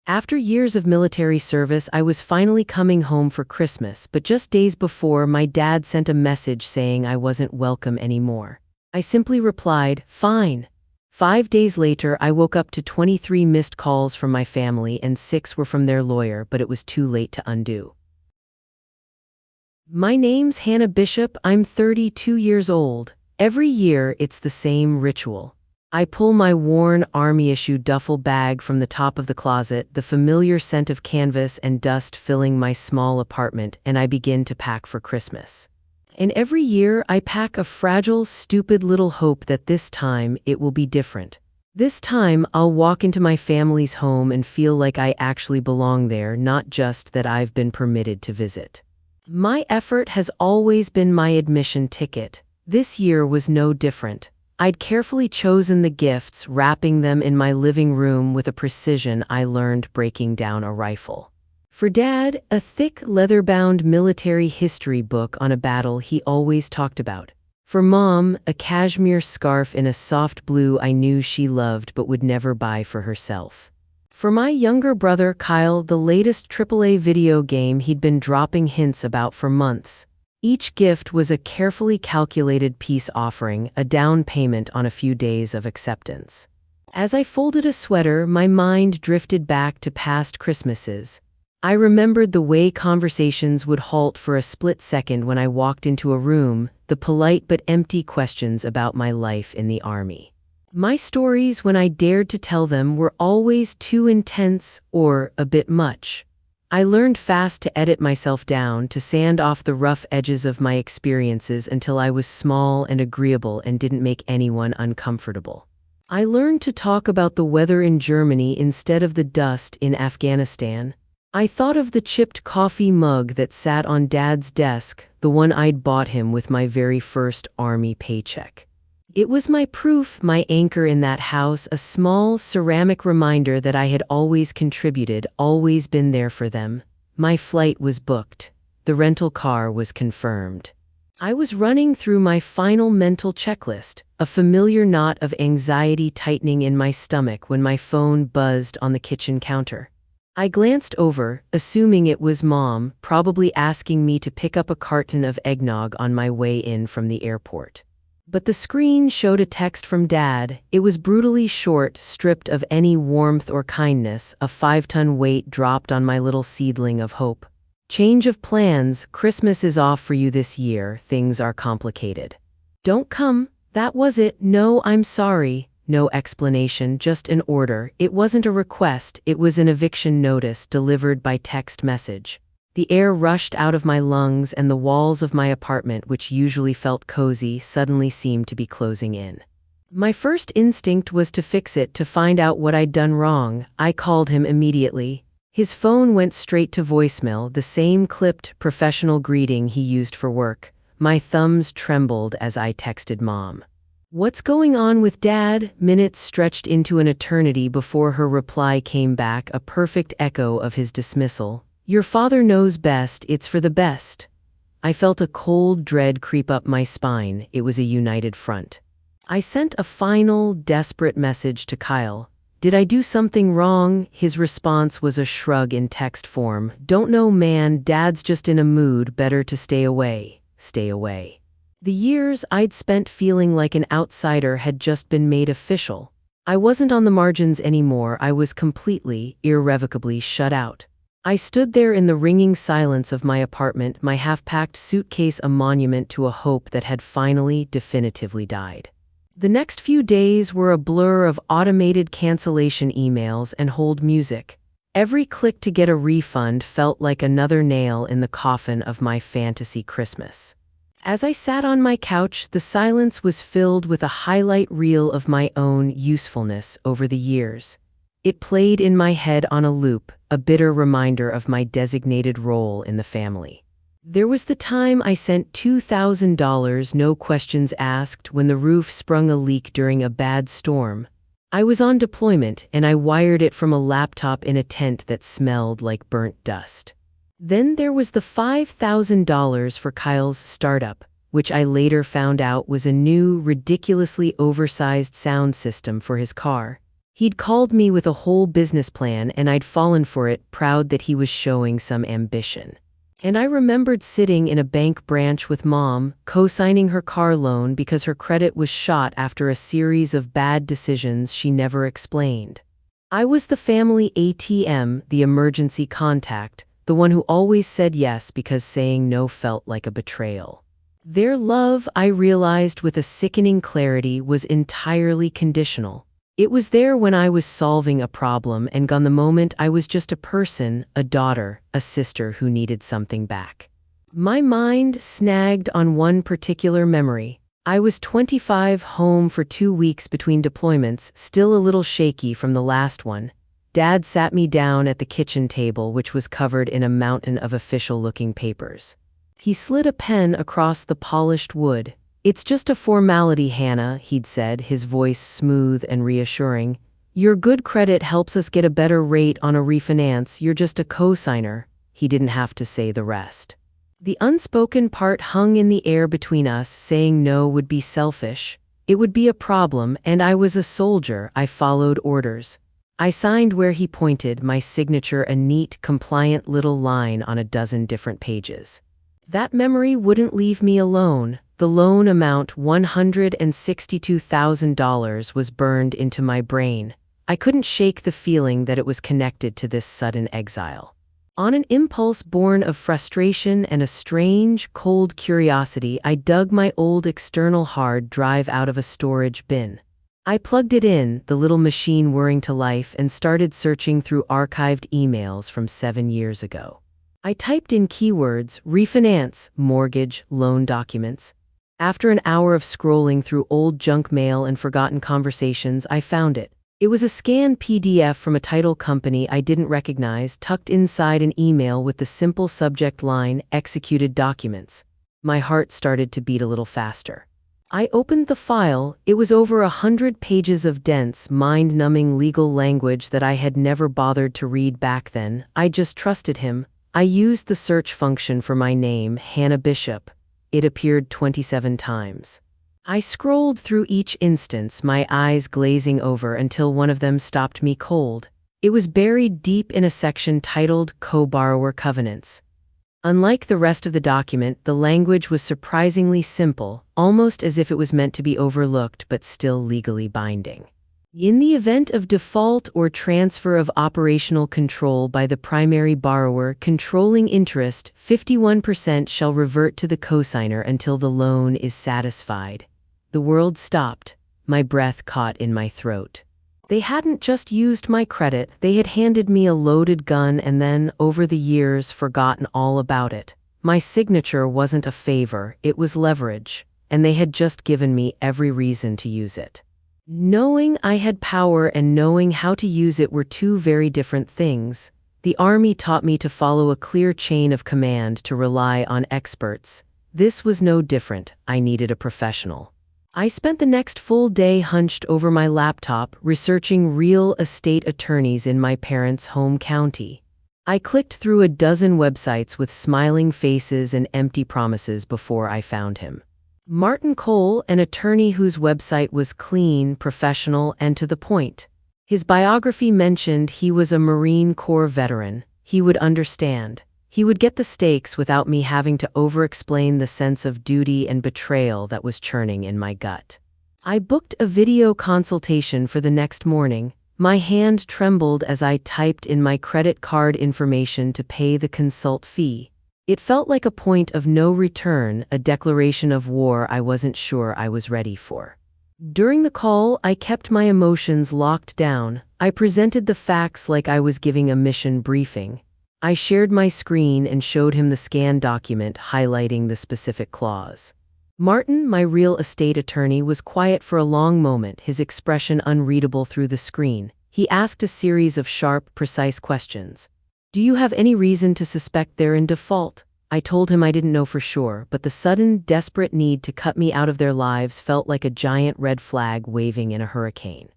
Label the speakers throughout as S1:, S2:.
S1: After years of military service, I was finally coming home for Christmas, but just days before, my dad sent a message saying I wasn't welcome anymore. I simply replied, "Fine." 5 days later, I woke up to 23 missed calls from my family and 6 were from their lawyer, but it was too late to undo. My name's Hannah Bishop. I'm 32 years old. Every year, it's the same ritual. I pull my worn Army-issue duffel bag from the top of the closet, the familiar scent of canvas and dust filling my small apartment, and I begin to pack for Christmas. And every year, I pack a fragile, stupid little hope that this time it will be different. This time, I'll walk into my family's home and feel like I actually belong there, not just that I've been permitted to visit. My effort has always been my admission ticket. This year was no different. I'd carefully chosen the gifts, wrapping them in my living room with a precision I learned breaking down a rifle. For Dad, a thick, leather-bound military history book on a battle he always talked about. For Mom, a cashmere scarf in a soft blue I knew she loved but would never buy for herself. For my younger brother Kyle, the latest AAA video game he'd been dropping hints about for months. Each gift was a carefully calculated peace offering, a down payment on a few days of acceptance. As I folded a sweater, my mind drifted back to past Christmases. I remembered the way conversations would halt for a split second when I walked into a room, the polite but empty questions about my life in the Army. My stories, when I dared to tell them, were always too intense or a bit much. I learned fast to edit myself down, to sand off the rough edges of my experiences until I was small and agreeable and didn't make anyone uncomfortable. I learned to talk about the weather in Germany instead of the dust in Afghanistan. I thought of the chipped coffee mug that sat on Dad's desk, the one I'd bought him with my very first Army paycheck. It was my proof, my anchor in that house, a small ceramic reminder that I had always contributed, always been there for them. My flight was booked. The rental car was confirmed. I was running through my final mental checklist, a familiar knot of anxiety tightening in my stomach when my phone buzzed on the kitchen counter. I glanced over, assuming it was Mom, probably asking me to pick up a carton of eggnog on my way in from the airport. But the screen showed a text from Dad. It was brutally short, stripped of any warmth or kindness. A 5-ton weight dropped on my little seedling of hope. Change of plans. Christmas is off for you this year. Things are complicated. Don't come. That was it. No, I'm sorry. No explanation, just an order. It wasn't a request. It was an eviction notice delivered by text message. The air rushed out of my lungs, and the walls of my apartment, which usually felt cozy, suddenly seemed to be closing in. My first instinct was to fix it, to find out what I'd done wrong. I called him immediately. His phone went straight to voicemail, the same clipped, professional greeting he used for work. My thumbs trembled as I texted Mom. "What's going on with Dad?" Minutes stretched into an eternity before her reply came back, a perfect echo of his dismissal. "Your father knows best, it's for the best." I felt a cold dread creep up my spine. It was a united front. I sent a final, desperate message to Kyle. "Did I do something wrong?" His response was a shrug in text form. "Don't know, man. Dad's just in a mood. Better to stay away. Stay away." The years I'd spent feeling like an outsider had just been made official. I wasn't on the margins anymore. I was completely, irrevocably shut out. I stood there in the ringing silence of my apartment, my half-packed suitcase a monument to a hope that had finally, definitively died. The next few days were a blur of automated cancellation emails and hold music. Every click to get a refund felt like another nail in the coffin of my fantasy Christmas. As I sat on my couch, the silence was filled with a highlight reel of my own usefulness over the years. It played in my head on a loop, a bitter reminder of my designated role in the family. There was the time I sent $2,000, no questions asked, when the roof sprung a leak during a bad storm. I was on deployment, and I wired it from a laptop in a tent that smelled like burnt dust. Then there was the $5,000 for Kyle's startup, which I later found out was a new, ridiculously oversized sound system for his car. He'd called me with a whole business plan and I'd fallen for it, proud that he was showing some ambition. And I remembered sitting in a bank branch with Mom, co-signing her car loan because her credit was shot after a series of bad decisions she never explained. I was the family ATM, the emergency contact, the one who always said yes because saying no felt like a betrayal. Their love, I realized with a sickening clarity, was entirely conditional. It was there when I was solving a problem and gone the moment I was just a person, a daughter, a sister who needed something back. My mind snagged on one particular memory. I was 25, home for 2 weeks between deployments, still a little shaky from the last one. Dad sat me down at the kitchen table, which was covered in a mountain of official-looking papers. He slid a pen across the polished wood. "It's just a formality, Hannah," he'd said, his voice smooth and reassuring. "Your good credit helps us get a better rate on a refinance. You're just a co-signer." He didn't have to say the rest. The unspoken part hung in the air between us. Saying no would be selfish. It would be a problem, and I was a soldier. I followed orders. I signed where he pointed, my signature a neat, compliant little line on a dozen different pages. That memory wouldn't leave me alone. The loan amount, $162,000, was burned into my brain. I couldn't shake the feeling that it was connected to this sudden exile. On an impulse born of frustration and a strange, cold curiosity, I dug my old external hard drive out of a storage bin. I plugged it in, the little machine whirring to life, and started searching through archived emails from 7 years ago. I typed in keywords: refinance, mortgage, loan documents. After an hour of scrolling through old junk mail and forgotten conversations, I found it. It was a scanned PDF from a title company I didn't recognize, tucked inside an email with the simple subject line, "Executed Documents." My heart started to beat a little faster. I opened the file. It was over 100 pages of dense, mind-numbing legal language that I had never bothered to read back then. I just trusted him. I used the search function for my name, Hannah Bishop. It appeared 27 times. I scrolled through each instance, my eyes glazing over until one of them stopped me cold. It was buried deep in a section titled Co-Borrower Covenants. Unlike the rest of the document, the language was surprisingly simple, almost as if it was meant to be overlooked but still legally binding. In the event of default or transfer of operational control by the primary borrower controlling interest, 51% shall revert to the cosigner until the loan is satisfied. The world stopped. My breath caught in my throat. They hadn't just used my credit, they had handed me a loaded gun and then, over the years, forgotten all about it. My signature wasn't a favor, it was leverage, and they had just given me every reason to use it. Knowing I had power and knowing how to use it were two very different things. The Army taught me to follow a clear chain of command, to rely on experts. This was no different. I needed a professional. I spent the next full day hunched over my laptop, researching real estate attorneys in my parents' home county. I clicked through a dozen websites with smiling faces and empty promises before I found him. Martin Cole, an attorney whose website was clean, professional, and to the point. His biography mentioned he was a Marine Corps veteran. He would understand. He would get the stakes without me having to over-explain the sense of duty and betrayal that was churning in my gut. I booked a video consultation for the next morning. My hand trembled as I typed in my credit card information to pay the consult fee. It felt like a point of no return, a declaration of war I wasn't sure I was ready for. During the call, I kept my emotions locked down. I presented the facts like I was giving a mission briefing. I shared my screen and showed him the scanned document highlighting the specific clause. Martin, my real estate attorney, was quiet for a long moment, his expression unreadable through the screen. He asked a series of sharp, precise questions. "Do you have any reason to suspect they're in default?" I told him I didn't know for sure, but the sudden, desperate need to cut me out of their lives felt like a giant red flag waving in a hurricane.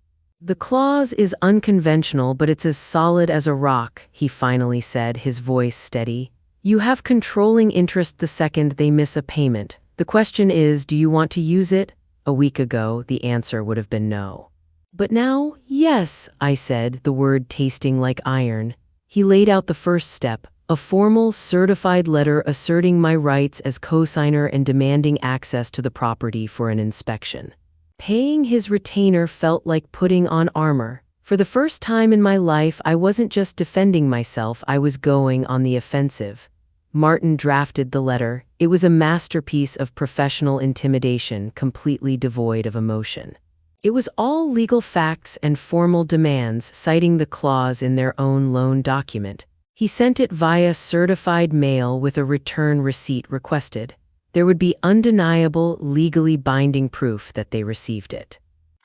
S1: "The clause is unconventional, but it's as solid as a rock," he finally said, his voice steady. "You have controlling interest the second they miss a payment. The question is, do you want to use it?" A week ago, the answer would have been no. But now, yes, I said, the word tasting like iron. He laid out the first step, a formal, certified letter asserting my rights as co-signer and demanding access to the property for an inspection. Paying his retainer felt like putting on armor. For the first time in my life, I wasn't just defending myself, I was going on the offensive. Martin drafted the letter. It was a masterpiece of professional intimidation, completely devoid of emotion. It was all legal facts and formal demands, citing the clause in their own loan document. He sent it via certified mail with a return receipt requested. There would be undeniable, legally binding proof that they received it.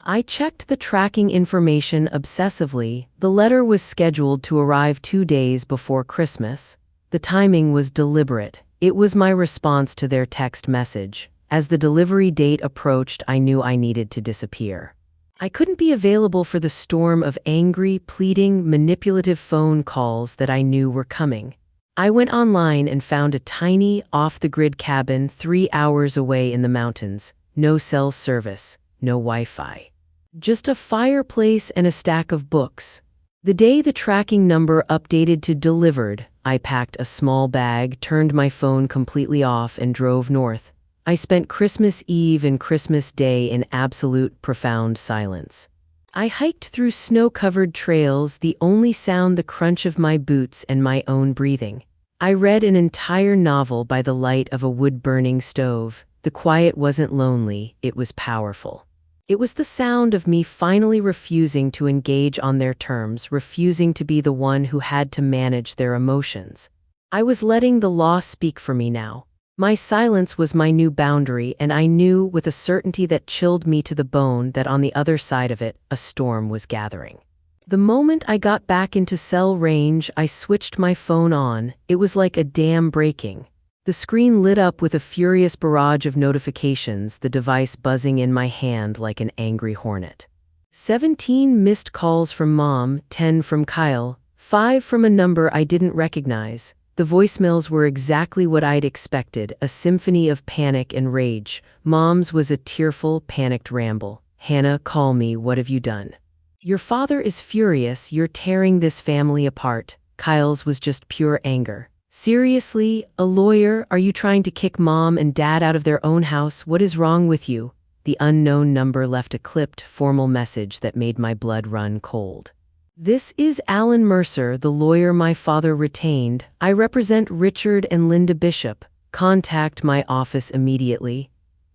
S1: I checked the tracking information obsessively. The letter was scheduled to arrive 2 days before Christmas. The timing was deliberate. It was my response to their text message. As the delivery date approached, I knew I needed to disappear. I couldn't be available for the storm of angry, pleading, manipulative phone calls that I knew were coming. I went online and found a tiny, off-the-grid cabin 3 hours away in the mountains. No cell service, no Wi-Fi. Just a fireplace and a stack of books. The day the tracking number updated to delivered, I packed a small bag, turned my phone completely off, and drove north. I spent Christmas Eve and Christmas Day in absolute, profound silence. I hiked through snow-covered trails, the only sound the crunch of my boots and my own breathing. I read an entire novel by the light of a wood-burning stove. The quiet wasn't lonely, it was powerful. It was the sound of me finally refusing to engage on their terms, refusing to be the one who had to manage their emotions. I was letting the law speak for me now. My silence was my new boundary, and I knew with a certainty that chilled me to the bone that on the other side of it, a storm was gathering. The moment I got back into cell range, I switched my phone on. It was like a dam breaking. The screen lit up with a furious barrage of notifications, the device buzzing in my hand like an angry hornet. 17 missed calls from Mom, 10 from Kyle, 5 from a number I didn't recognize. The voicemails were exactly what I'd expected, a symphony of panic and rage. Mom's was a tearful, panicked ramble. "Hannah, call me, what have you done? Your father is furious, you're tearing this family apart." Kyle's was just pure anger. "Seriously, a lawyer? Are you trying to kick Mom and Dad out of their own house? What is wrong with you?" The unknown number left a clipped, formal message that made my blood run cold. "This is Alan Mercer, the lawyer my father retained. I represent Richard and Linda Bishop. Contact my office immediately."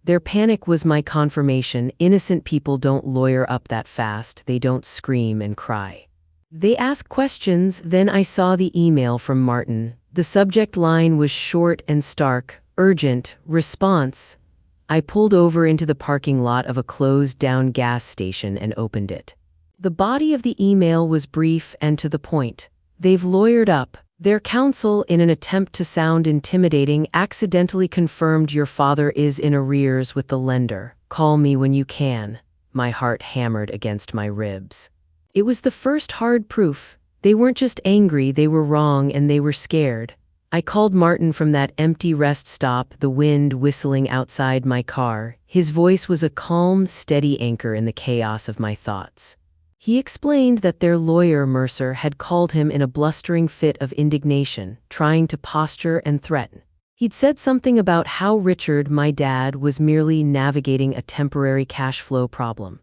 S1: Their panic was my confirmation. Innocent people don't lawyer up that fast, they don't scream and cry. They ask questions. Then I saw the email from Martin. The subject line was short and stark, urgent, response. I pulled over into the parking lot of a closed-down gas station and opened it. The body of the email was brief and to the point. "They've lawyered up. Their counsel, in an attempt to sound intimidating, accidentally confirmed your father is in arrears with the lender. Call me when you can." My heart hammered against my ribs. It was the first hard proof. They weren't just angry, they were wrong, and they were scared. I called Martin from that empty rest stop, the wind whistling outside my car. His voice was a calm, steady anchor in the chaos of my thoughts. He explained that their lawyer, Mercer, had called him in a blustering fit of indignation, trying to posture and threaten. He'd said something about how Richard, my dad, was merely navigating a temporary cash flow problem.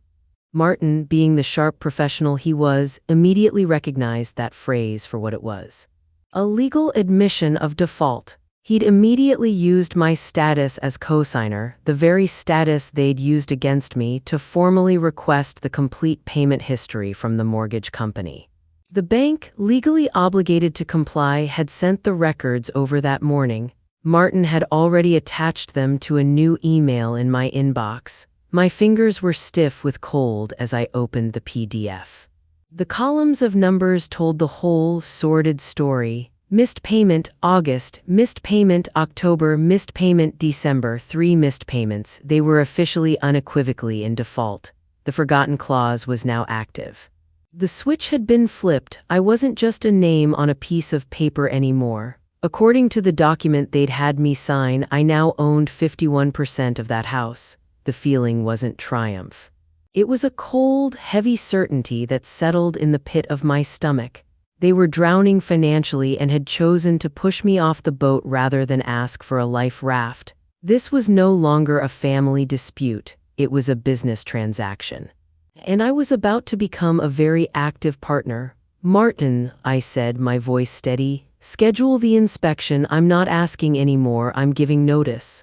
S1: Martin, being the sharp professional he was, immediately recognized that phrase for what it was. A legal admission of default. He'd immediately used my status as cosigner, the very status they'd used against me, to formally request the complete payment history from the mortgage company. The bank, legally obligated to comply, had sent the records over that morning. Martin had already attached them to a new email in my inbox. My fingers were stiff with cold as I opened the PDF. The columns of numbers told the whole sordid story. Missed payment August, missed payment October, missed payment December, 3 missed payments. They were officially unequivocally in default. The forgotten clause was now active. The switch had been flipped. I wasn't just a name on a piece of paper anymore. According to the document they'd had me sign, I now owned 51% of that house. The feeling wasn't triumph. It was a cold, heavy certainty that settled in the pit of my stomach. They were drowning financially and had chosen to push me off the boat rather than ask for a life raft. This was no longer a family dispute, it was a business transaction. And I was about to become a very active partner. "Martin," I said, my voice steady, "schedule the inspection. I'm not asking anymore, I'm giving notice."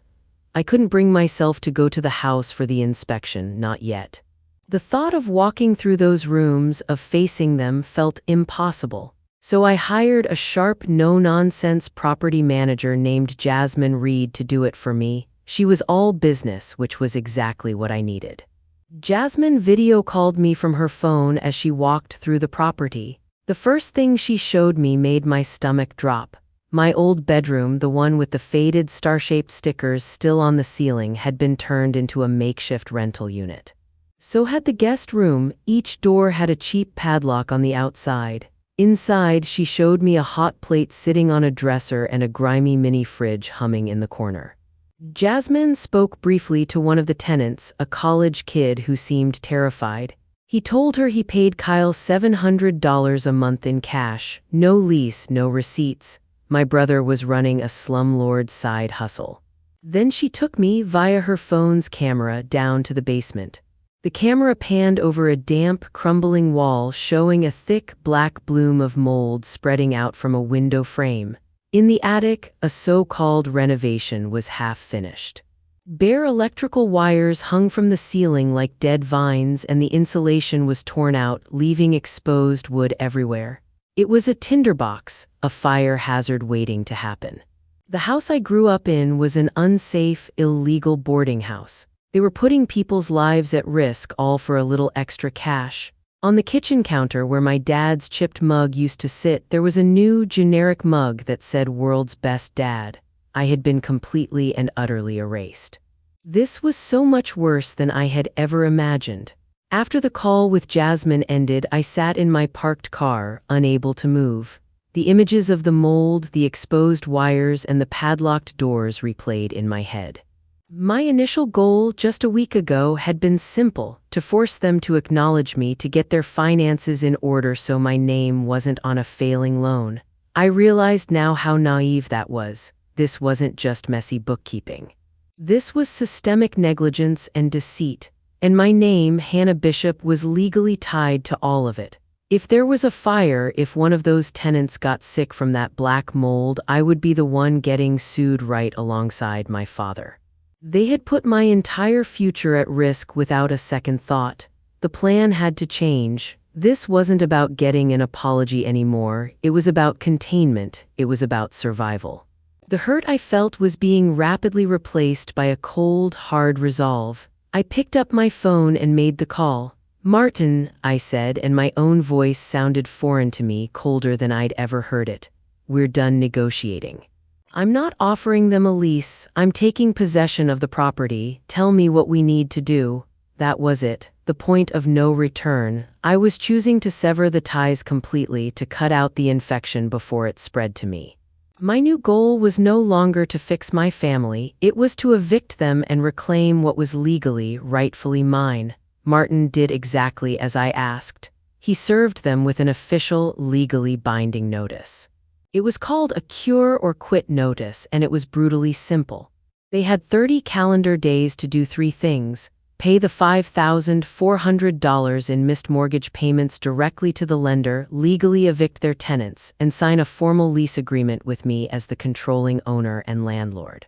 S1: I couldn't bring myself to go to the house for the inspection, not yet. The thought of walking through those rooms, of facing them, felt impossible. So I hired a sharp, no-nonsense property manager named Jasmine Reed to do it for me. She was all business, which was exactly what I needed. Jasmine video called me from her phone as she walked through the property. The first thing she showed me made my stomach drop. My old bedroom, the one with the faded star-shaped stickers still on the ceiling, had been turned into a makeshift rental unit. So had the guest room. Each door had a cheap padlock on the outside. Inside, she showed me a hot plate sitting on a dresser and a grimy mini fridge humming in the corner. Jasmine spoke briefly to one of the tenants, a college kid who seemed terrified. He told her he paid Kyle $700 a month in cash, no lease, no receipts. My brother was running a slumlord side hustle. Then she took me, via her phone's camera, down to the basement. The camera panned over a damp, crumbling wall showing a thick, black bloom of mold spreading out from a window frame. In the attic, a so-called renovation was half-finished. Bare electrical wires hung from the ceiling like dead vines, and the insulation was torn out, leaving exposed wood everywhere. It was a tinderbox, a fire hazard waiting to happen. The house I grew up in was an unsafe, illegal boarding house. They were putting people's lives at risk, all for a little extra cash. On the kitchen counter where my dad's chipped mug used to sit, there was a new, generic mug that said "World's Best Dad." I had been completely and utterly erased. This was so much worse than I had ever imagined. After the call with Jasmine ended, I sat in my parked car, unable to move. The images of the mold, the exposed wires, and the padlocked doors replayed in my head. My initial goal just a week ago had been simple: to force them to acknowledge me, to get their finances in order so my name wasn't on a failing loan. I realized now how naive that was. This wasn't just messy bookkeeping. This was systemic negligence and deceit. And my name, Hannah Bishop, was legally tied to all of it. If there was a fire, if one of those tenants got sick from that black mold, I would be the one getting sued right alongside my father. They had put my entire future at risk without a second thought. The plan had to change. This wasn't about getting an apology anymore. It was about containment. It was about survival. The hurt I felt was being rapidly replaced by a cold, hard resolve. I picked up my phone and made the call. "Martin," I said, and my own voice sounded foreign to me, colder than I'd ever heard it. "We're done negotiating. I'm not offering them a lease. I'm taking possession of the property. Tell me what we need to do." That was it, the point of no return. I was choosing to sever the ties completely, to cut out the infection before it spread to me. My new goal was no longer to fix my family, it was to evict them and reclaim what was legally, rightfully mine. Martin did exactly as I asked. He served them with an official, legally binding notice. It was called a cure or quit notice, and it was brutally simple. They had 30 calendar days to do 3 things: pay the $5,400 in missed mortgage payments directly to the lender, legally evict their tenants, and sign a formal lease agreement with me as the controlling owner and landlord.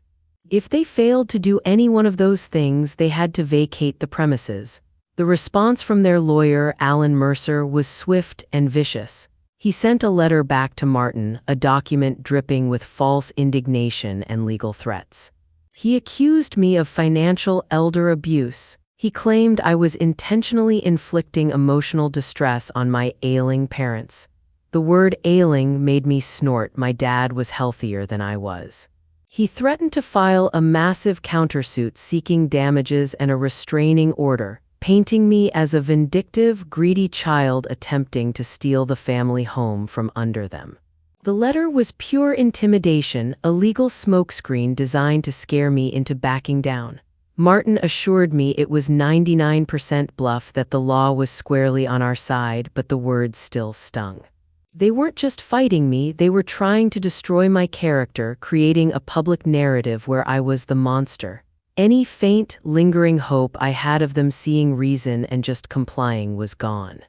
S1: If they failed to do any one of those things, they had to vacate the premises. The response from their lawyer, Alan Mercer, was swift and vicious. He sent a letter back to Martin, a document dripping with false indignation and legal threats. He accused me of financial elder abuse. He claimed I was intentionally inflicting emotional distress on my ailing parents. The word ailing made me snort. My dad was healthier than I was. He threatened to file a massive countersuit seeking damages and a restraining order, painting me as a vindictive, greedy child attempting to steal the family home from under them. The letter was pure intimidation, a legal smokescreen designed to scare me into backing down. Martin assured me it was 99% bluff, that the law was squarely on our side, but the words still stung. They weren't just fighting me, they were trying to destroy my character, creating a public narrative where I was the monster. Any faint, lingering hope I had of them seeing reason and just complying was gone.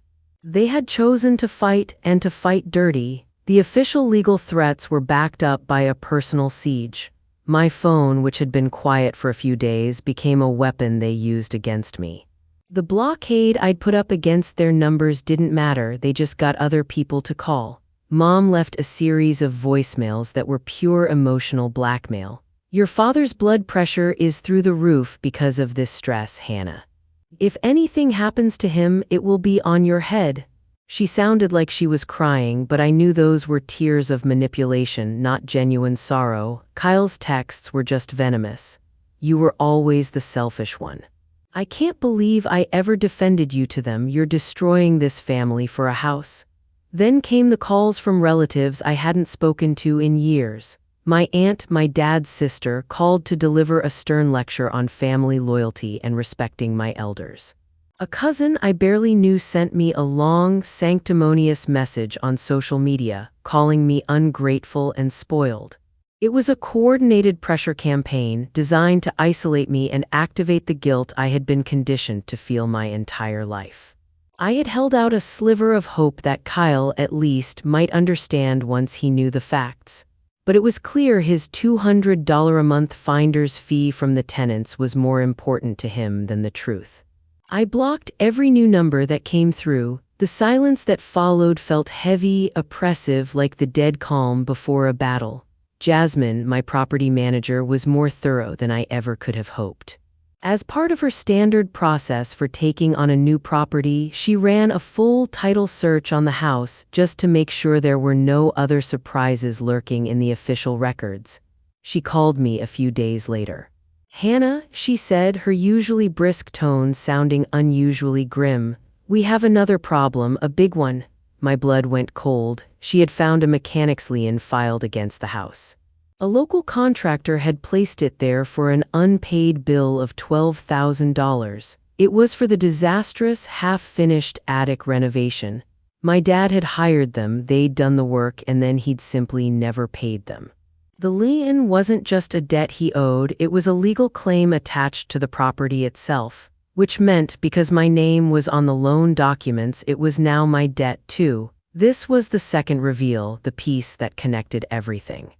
S1: They had chosen to fight, and to fight dirty. The official legal threats were backed up by a personal siege. My phone, which had been quiet for a few days, became a weapon they used against me. The blockade I'd put up against their numbers didn't matter, they just got other people to call. Mom left a series of voicemails that were pure emotional blackmail. "Your father's blood pressure is through the roof because of this stress, Hannah. If anything happens to him, it will be on your head." She sounded like she was crying, but I knew those were tears of manipulation, not genuine sorrow. Kyle's texts were just venomous. "You were always the selfish one. I can't believe I ever defended you to them. You're destroying this family for a house." Then came the calls from relatives I hadn't spoken to in years. My aunt, my dad's sister, called to deliver a stern lecture on family loyalty and respecting my elders. A cousin I barely knew sent me a long, sanctimonious message on social media, calling me ungrateful and spoiled. It was a coordinated pressure campaign designed to isolate me and activate the guilt I had been conditioned to feel my entire life. I had held out a sliver of hope that Kyle, at least, might understand once he knew the facts. But it was clear his $200 a month finder's fee from the tenants was more important to him than the truth. I blocked every new number that came through. The silence that followed felt heavy, oppressive, like the dead calm before a battle. Jasmine, my property manager, was more thorough than I ever could have hoped. As part of her standard process for taking on a new property, she ran a full title search on the house just to make sure there were no other surprises lurking in the official records. She called me a few days later. "Hannah," she said, her usually brisk tone sounding unusually grim, "we have another problem, a big one." My blood went cold. She had found a mechanics lien filed against the house. A local contractor had placed it there for an unpaid bill of $12,000. It was for the disastrous, half-finished attic renovation. My dad had hired them, they'd done the work, and then he'd simply never paid them. The lien wasn't just a debt he owed, it was a legal claim attached to the property itself, which meant because my name was on the loan documents, it was now my debt too. This was the second reveal, the piece that connected everything.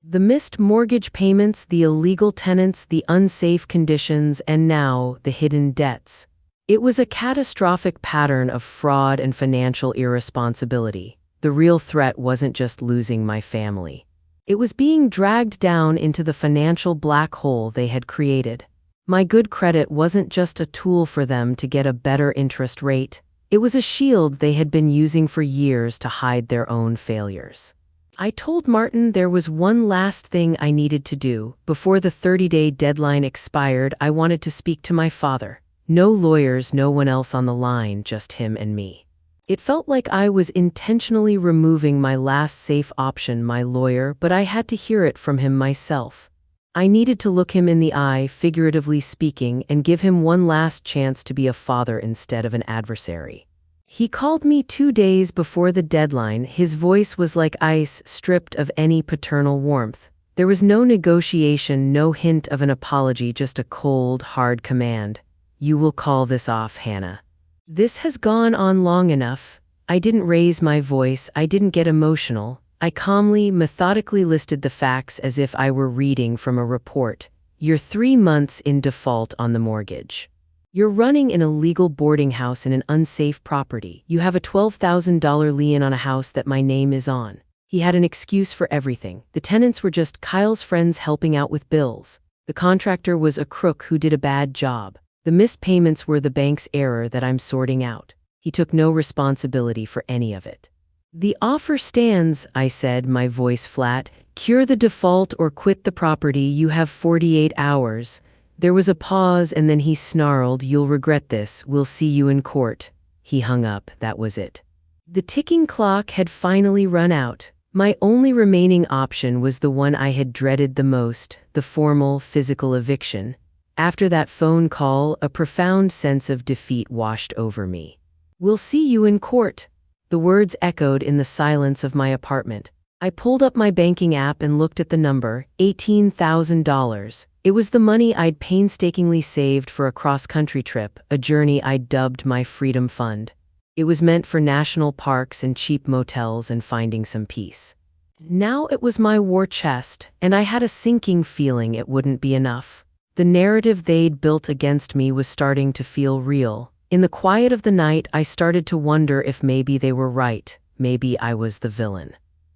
S1: The missed mortgage payments, the illegal tenants, the unsafe conditions, and now the hidden debts. It was a catastrophic pattern of fraud and financial irresponsibility. The real threat wasn't just losing my family. It was being dragged down into the financial black hole they had created. My good credit wasn't just a tool for them to get a better interest rate. It was a shield they had been using for years to hide their own failures. I told Martin there was one last thing I needed to do. Before the 30-day deadline expired, I wanted to speak to my father. No lawyers, no one else on the line, just him and me. It felt like I was intentionally removing my last safe option, my lawyer, but I had to hear it from him myself. I needed to look him in the eye, figuratively speaking, and give him one last chance to be a father instead of an adversary. He called me 2 days before the deadline. His voice was like ice, stripped of any paternal warmth. There was no negotiation, no hint of an apology, just a cold, hard command. "You will call this off, Hannah. This has gone on long enough." I didn't raise my voice, I didn't get emotional. I calmly, methodically listed the facts as if I were reading from a report. "You're 3 months in default on the mortgage. You're running an illegal boarding house in an unsafe property. You have a $12,000 lien on a house that my name is on." He had an excuse for everything. The tenants were just Kyle's friends helping out with bills. The contractor was a crook who did a bad job. The missed payments were the bank's error that I'm sorting out. He took no responsibility for any of it. "The offer stands," I said, my voice flat. "Cure the default or quit the property. You have 48 hours. There was a pause, and then he snarled, "You'll regret this. We'll see you in court." He hung up. That was it. The ticking clock had finally run out. My only remaining option was the one I had dreaded the most, the formal, physical eviction. After that phone call, a profound sense of defeat washed over me. "We'll see you in court." The words echoed in the silence of my apartment. I pulled up my banking app and looked at the number, $18,000. It was the money I'd painstakingly saved for a cross-country trip, a journey I'd dubbed my Freedom Fund. It was meant for national parks and cheap motels and finding some peace. Now it was my war chest, and I had a sinking feeling it wouldn't be enough. The narrative they'd built against me was starting to feel real. In the quiet of the night, I started to wonder if maybe they were right. Maybe I was the villain.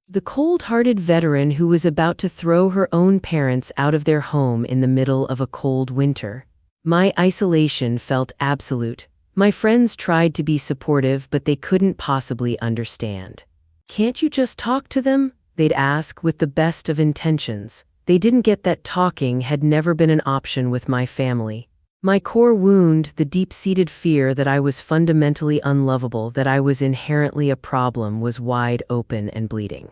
S1: The cold-hearted veteran who was about to throw her own parents out of their home in the middle of a cold winter. My isolation felt absolute. My friends tried to be supportive, but they couldn't possibly understand. "Can't you just talk to them?" they'd ask with the best of intentions. They didn't get that talking had never been an option with my family. My core wound, the deep-seated fear that I was fundamentally unlovable, that I was inherently a problem, was wide open and bleeding.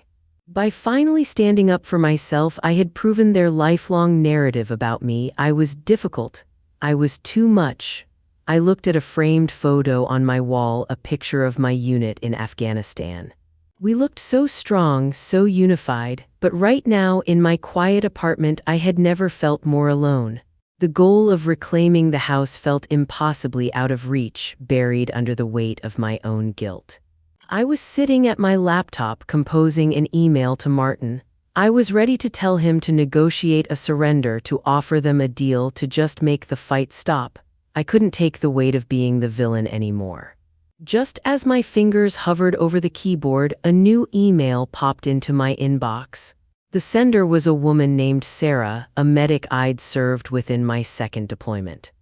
S1: By finally standing up for myself, I had proven their lifelong narrative about me. I was difficult. I was too much. I looked at a framed photo on my wall, a picture of my unit in Afghanistan. We looked so strong, so unified, but right now, in my quiet apartment, I had never felt more alone. The goal of reclaiming the house felt impossibly out of reach, buried under the weight of my own guilt. I was sitting at my laptop composing an email to Martin. I was ready to tell him to negotiate a surrender, to offer them a deal, to just make the fight stop. I couldn't take the weight of being the villain anymore. Just as my fingers hovered over the keyboard, a new email popped into my inbox. The sender was a woman named Sarah, a medic I'd served within my second deployment.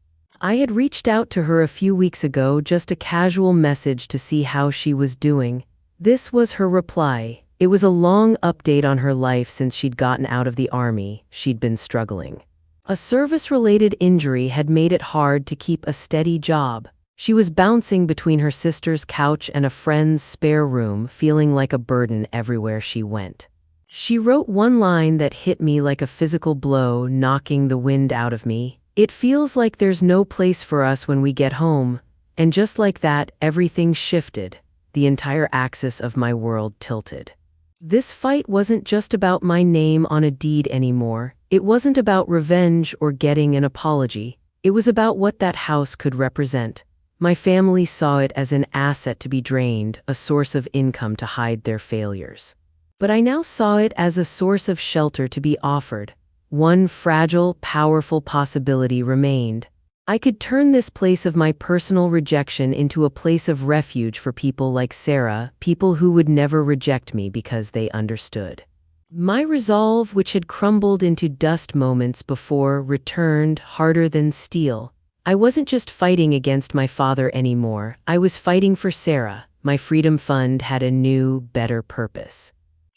S1: I had reached out to her a few weeks ago, just a casual message to see how she was doing. This was her reply. It was a long update on her life since she'd gotten out of the army. She'd been struggling. A service-related injury had made it hard to keep a steady job. She was bouncing between her sister's couch and a friend's spare room, feeling like a burden everywhere she went. She wrote one line that hit me like a physical blow, knocking the wind out of me. "It feels like there's no place for us when we get home." And just like that, everything shifted. The entire axis of my world tilted. This fight wasn't just about my name on a deed anymore. It wasn't about revenge or getting an apology. It was about what that house could represent. My family saw it as an asset to be drained, a source of income to hide their failures. But I now saw it as a source of shelter to be offered. One fragile, powerful possibility remained. I could turn this place of my personal rejection into a place of refuge for people like Sarah, people who would never reject me because they understood. My resolve, which had crumbled into dust moments before, returned harder than steel. I wasn't just fighting against my father anymore. I was fighting for Sarah. My Freedom Fund had a new, better purpose.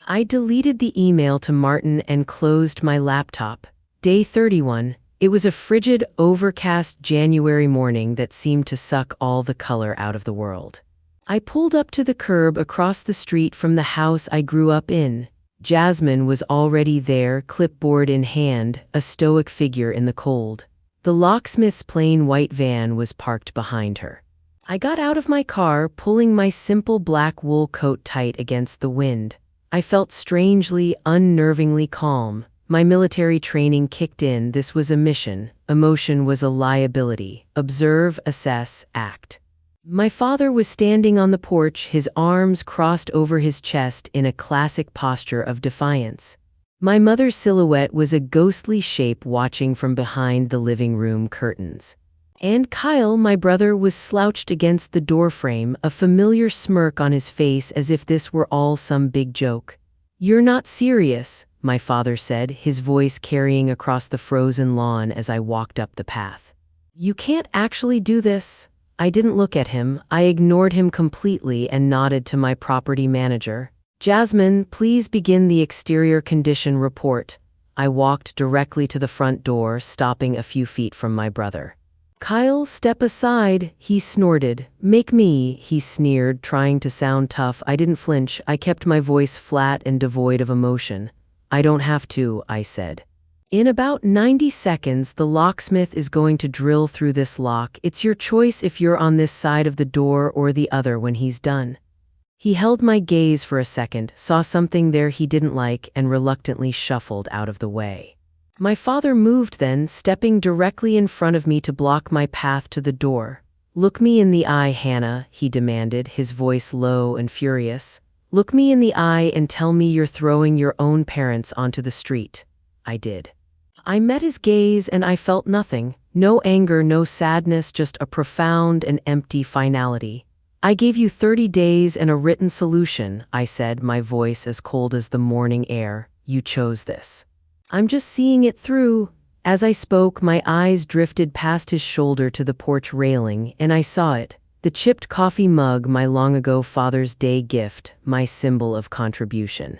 S1: I deleted the email to Martin and closed my laptop. Day 31. It was a frigid, overcast January morning that seemed to suck all the color out of the world. I pulled up to the curb across the street from the house I grew up in. Jasmine was already there, clipboard in hand, a stoic figure in the cold. The locksmith's plain white van was parked behind her. I got out of my car, pulling my simple black wool coat tight against the wind. I felt strangely, unnervingly calm. My military training kicked in. This was a mission. Emotion was a liability. Observe, assess, act. My father was standing on the porch, his arms crossed over his chest in a classic posture of defiance. My mother's silhouette was a ghostly shape watching from behind the living room curtains. And Kyle, my brother, was slouched against the doorframe, a familiar smirk on his face as if this were all some big joke. "You're not serious," my father said, his voice carrying across the frozen lawn as I walked up the path. "You can't actually do this." I didn't look at him. I ignored him completely and nodded to my property manager. "Jasmine, please begin the exterior condition report." I walked directly to the front door, stopping a few feet from my brother. "Kyle, step aside," he snorted. "Make me," he sneered, trying to sound tough. I didn't flinch. I kept my voice flat and devoid of emotion. "I don't have to," I said. In about 90 seconds, the locksmith is going to drill through this lock. It's your choice if you're on this side of the door or the other when he's done." He held my gaze for a second, saw something there he didn't like, and reluctantly shuffled out of the way. My father moved then, stepping directly in front of me to block my path to the door. "Look me in the eye, Hannah," he demanded, his voice low and furious. "Look me in the eye and tell me you're throwing your own parents onto the street." I did. I met his gaze and I felt nothing. No anger, no sadness, just a profound and empty finality. "I gave you 30 days and a written solution," I said, my voice as cold as the morning air. "You chose this. I'm just seeing it through." As I spoke, my eyes drifted past his shoulder to the porch railing, and I saw it. The chipped coffee mug, my long-ago Father's Day gift, my symbol of contribution.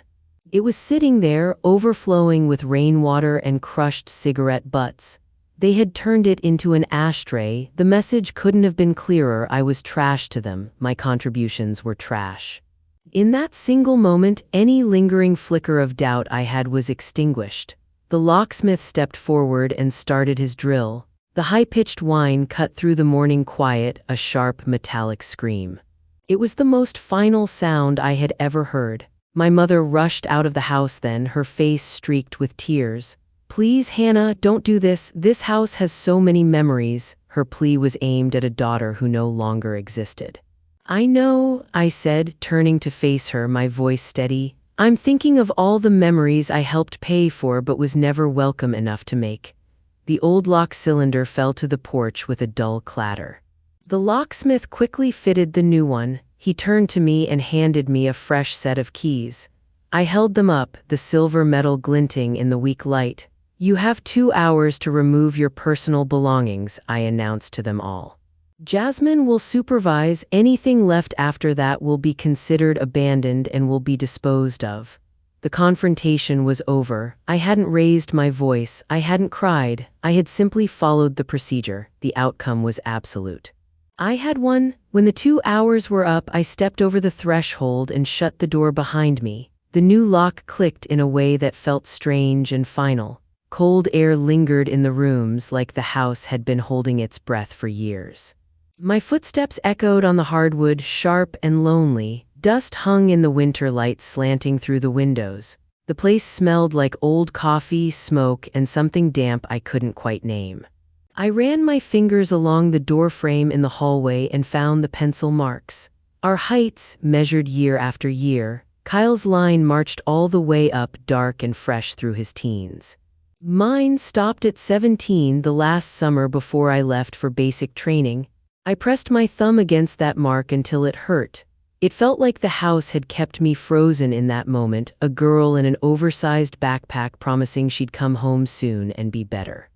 S1: It was sitting there, overflowing with rainwater and crushed cigarette butts. They had turned it into an ashtray. The message couldn't have been clearer. I was trash to them. My contributions were trash. In that single moment, any lingering flicker of doubt I had was extinguished. The locksmith stepped forward and started his drill. The high-pitched whine cut through the morning quiet, a sharp, metallic scream. It was the most final sound I had ever heard. My mother rushed out of the house then, her face streaked with tears. "Please, Hannah, don't do this. This house has so many memories." Her plea was aimed at a daughter who no longer existed. "I know," I said, turning to face her, my voice steady. "I'm thinking of all the memories I helped pay for but was never welcome enough to make." The old lock cylinder fell to the porch with a dull clatter. The locksmith quickly fitted the new one. He turned to me and handed me a fresh set of keys. I held them up, the silver metal glinting in the weak light. "You have 2 hours to remove your personal belongings," I announced to them all. "Jasmine will supervise. Anything left after that will be considered abandoned and will be disposed of." The confrontation was over. I hadn't raised my voice. I hadn't cried. I had simply followed the procedure. The outcome was absolute. I had won. When the 2 hours were up, I stepped over the threshold and shut the door behind me. The new lock clicked in a way that felt strange and final. Cold air lingered in the rooms like the house had been holding its breath for years. My footsteps echoed on the hardwood, sharp and lonely. Dust hung in the winter light slanting through the windows. The place smelled like old coffee, smoke, and something damp I couldn't quite name. I ran my fingers along the doorframe in the hallway and found the pencil marks. Our heights, measured year after year. Kyle's line marched all the way up, dark and fresh through his teens. Mine stopped at 17, the last summer before I left for basic training. I pressed my thumb against that mark until it hurt. It felt like the house had kept me frozen in that moment, a girl in an oversized backpack promising she'd come home soon and be better.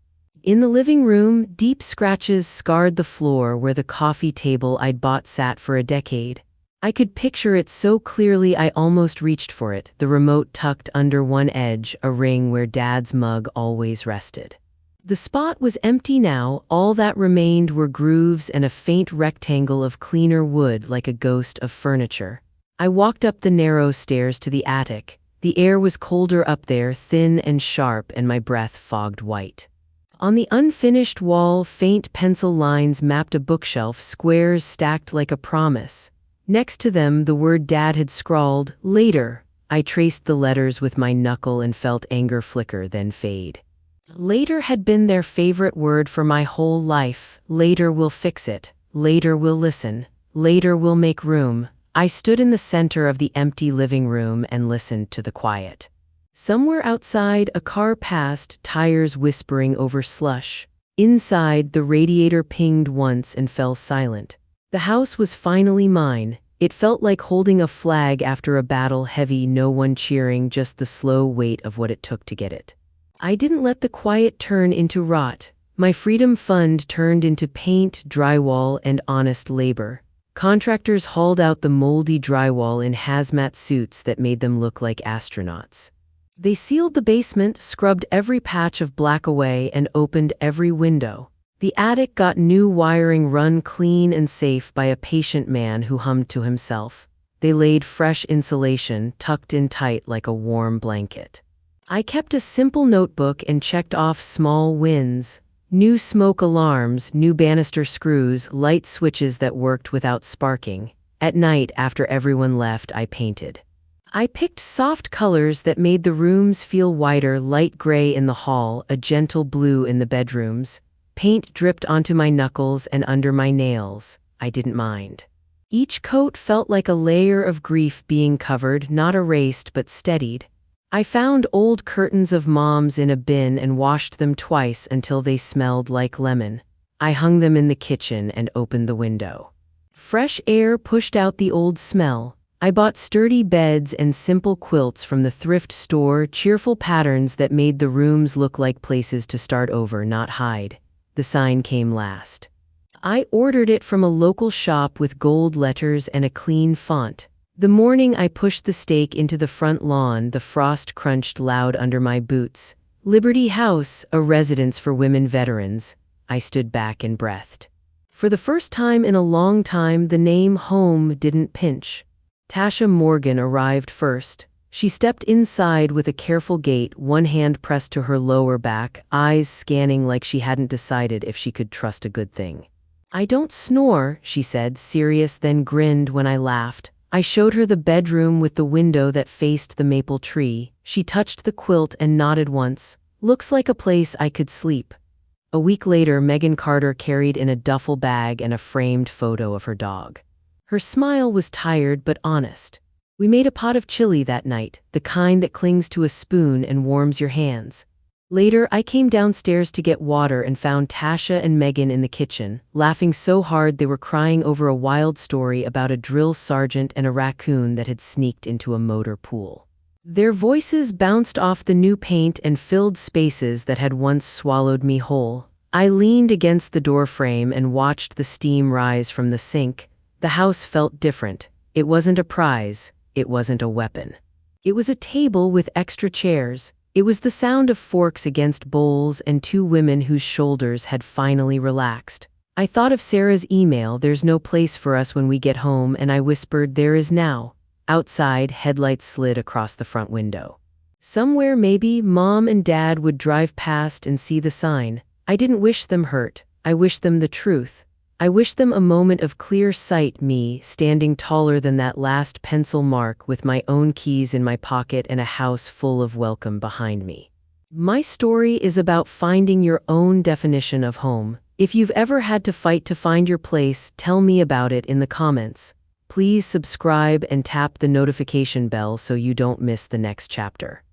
S1: In the living room, deep scratches scarred the floor where the coffee table I'd bought sat for a decade. I could picture it so clearly I almost reached for it, the remote tucked under one edge, a ring where Dad's mug always rested. The spot was empty now. All that remained were grooves and a faint rectangle of cleaner wood like a ghost of furniture. I walked up the narrow stairs to the attic. The air was colder up there, thin and sharp, and my breath fogged white. On the unfinished wall, faint pencil lines mapped a bookshelf, squares stacked like a promise. Next to them, the word Dad had scrawled, "Later." I traced the letters with my knuckle and felt anger flicker, then fade. Later had been their favorite word for my whole life. Later we'll fix it. Later we'll listen. Later we'll make room. I stood in the center of the empty living room and listened to the quiet. Somewhere outside, a car passed, tires whispering over slush. Inside, the radiator pinged once and fell silent. The house was finally mine. It felt like holding a flag after a battle, heavy, no one cheering, just the slow weight of what it took to get it. I didn't let the quiet turn into rot. My freedom fund turned into paint, drywall, and honest labor. Contractors hauled out the moldy drywall in hazmat suits that made them look like astronauts. They sealed the basement, scrubbed every patch of black away, and opened every window. The attic got new wiring run clean and safe by a patient man who hummed to himself. They laid fresh insulation, tucked in tight like a warm blanket. I kept a simple notebook and checked off small wins. New smoke alarms, new banister screws, light switches that worked without sparking. At night, after everyone left, I painted. I picked soft colors that made the rooms feel whiter, light gray in the hall, a gentle blue in the bedrooms. Paint dripped onto my knuckles and under my nails. I didn't mind. Each coat felt like a layer of grief being covered, not erased but steadied. I found old curtains of Mom's in a bin and washed them twice until they smelled like lemon. I hung them in the kitchen and opened the window. Fresh air pushed out the old smell. I bought sturdy beds and simple quilts from the thrift store, cheerful patterns that made the rooms look like places to start over, not hide. The sign came last. I ordered it from a local shop with gold letters and a clean font. The morning I pushed the stake into the front lawn, the frost crunched loud under my boots. Liberty House, a residence for women veterans. I stood back and breathed. For the first time in a long time, the name home didn't pinch. Tasha Morgan arrived first. She stepped inside with a careful gait, one hand pressed to her lower back, eyes scanning like she hadn't decided if she could trust a good thing. "I don't snore," she said, serious, then grinned when I laughed. I showed her the bedroom with the window that faced the maple tree. She touched the quilt and nodded once. "Looks like a place I could sleep." A week later, Megan Carter carried in a duffel bag and a framed photo of her dog. Her smile was tired but honest. We made a pot of chili that night, the kind that clings to a spoon and warms your hands. Later, I came downstairs to get water and found Tasha and Megan in the kitchen, laughing so hard they were crying over a wild story about a drill sergeant and a raccoon that had sneaked into a motor pool. Their voices bounced off the new paint and filled spaces that had once swallowed me whole. I leaned against the doorframe and watched the steam rise from the sink. The house felt different. It wasn't a prize. It wasn't a weapon. It was a table with extra chairs. It was the sound of forks against bowls and two women whose shoulders had finally relaxed. I thought of Sarah's email, "There's no place for us when we get home," and I whispered, "There is now." Outside, headlights slid across the front window. Somewhere maybe Mom and Dad would drive past and see the sign. I didn't wish them hurt. I wished them the truth. I wished them a moment of clear sight, me, standing taller than that last pencil mark with my own keys in my pocket and a house full of welcome behind me. My story is about finding your own definition of home. If you've ever had to fight to find your place, tell me about it in the comments. Please subscribe and tap the notification bell so you don't miss the next chapter.